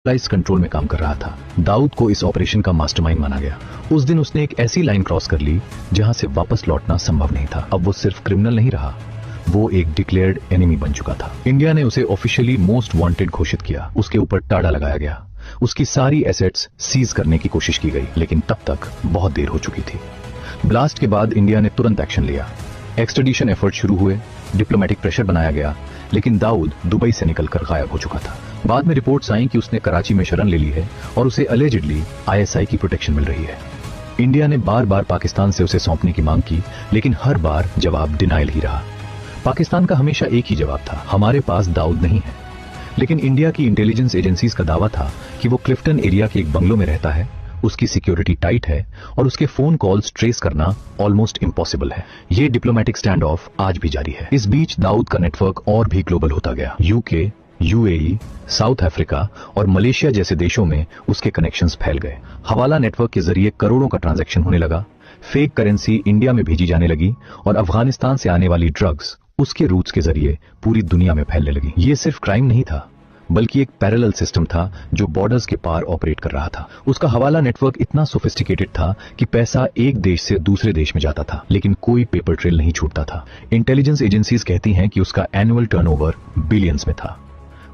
Centralised control में काम कर रहा था। दाऊद को इस ऑपरेशन का मास्टरमाइंड माना गया। उस दिन उसने एक ऐसी लाइन क्रॉस कर ली जहां से वापस लौटना संभव नहीं था। अब वो सिर्फ क्रिमिनल नहीं रहा, वो एक डिक्लेयर्ड एनिमी बन चुका था। इंडिया ने उसे ऑफिशियली मोस्ट वांटेड घोषित किया। उसके ऊपर टाड़ा लगाया गया। उसकी सारी एसेट्स सीज करने की कोशिश की गई, लेकिन तब तक बहुत देर हो चुकी थी। ब्लास्ट के बाद इंडिया ने तुरंत एक्शन लिया। एक्सट्रेडिशन एफर्ट शुरू हुए, डिप्लोमेटिक प्रेशर बनाया गया, लेकिन दाऊद दुबई से निकलकर गायब हो चुका था। बाद में रिपोर्ट्स आईं कि उसने कराची में शरण ले ली है और उसे अलेजिडली आईएसआई की प्रोटेक्शन मिल रही है। इंडिया ने बार बार पाकिस्तान से उसे सौंपने की मांग की, लेकिन हर बार जवाब डिनाइल ही रहा। पाकिस्तान का हमेशा एक ही जवाब था, हमारे पास दाऊद नहीं है। लेकिन इंडिया की इंटेलिजेंस एजेंसीज का दावा था कि वो क्लिफ्टन एरिया के एक बंगलो में रहता है, उसकी सिक्योरिटी टाइट है और उसके फोन कॉल्स ट्रेस करना ऑलमोस्ट इम्पॉसिबल है। ये डिप्लोमेटिक स्टैंड ऑफ आज भी जारी है। इस बीच दाऊद का नेटवर्क और भी ग्लोबल होता गया। यूके, यूएई, साउथ अफ्रीका और मलेशिया जैसे देशों में उसके कनेक्शंस फैल गए। हवाला नेटवर्क के जरिए करोड़ों का ट्रांजैक्शन होने लगा। फेक करेंसी इंडिया में भेजी जाने लगी और अफगानिस्तान से आने वाली ड्रग्स उसके रूट्स के जरिए पूरी दुनिया में फैलने लगी। ये सिर्फ क्राइम नहीं था, बल्कि एक पैरेलल सिस्टम था जो बॉर्डर्स के पार ऑपरेट कर रहा था। उसका हवाला नेटवर्क इतना सोफिस्टिकेटेड था कि पैसा एक देश से दूसरे देश में जाता था, लेकिन कोई पेपर ट्रेल नहीं छूटता था। इंटेलिजेंस एजेंसीज कहती हैं कि उसका एनुअल टर्नओवर बिलियंस में था।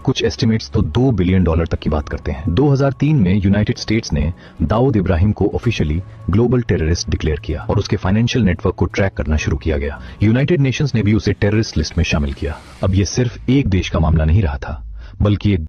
कुछ एस्टिमेट्स तो $2 बिलियन तक की बात करते हैं। 2003 में यूनाइटेड स्टेट्स ने दाऊद इब्राहिम को ऑफिशियली ग्लोबल टेररिस्ट डिक्लेयर किया और उसके फाइनेंशियल नेटवर्क को ट्रैक करना शुरू किया गया। यूनाइटेड नेशंस ने भी उसे टेररिस्ट लिस्ट में शामिल किया। अब ये सिर्फ एक देश का मामला नहीं रहा था, बल्कि एक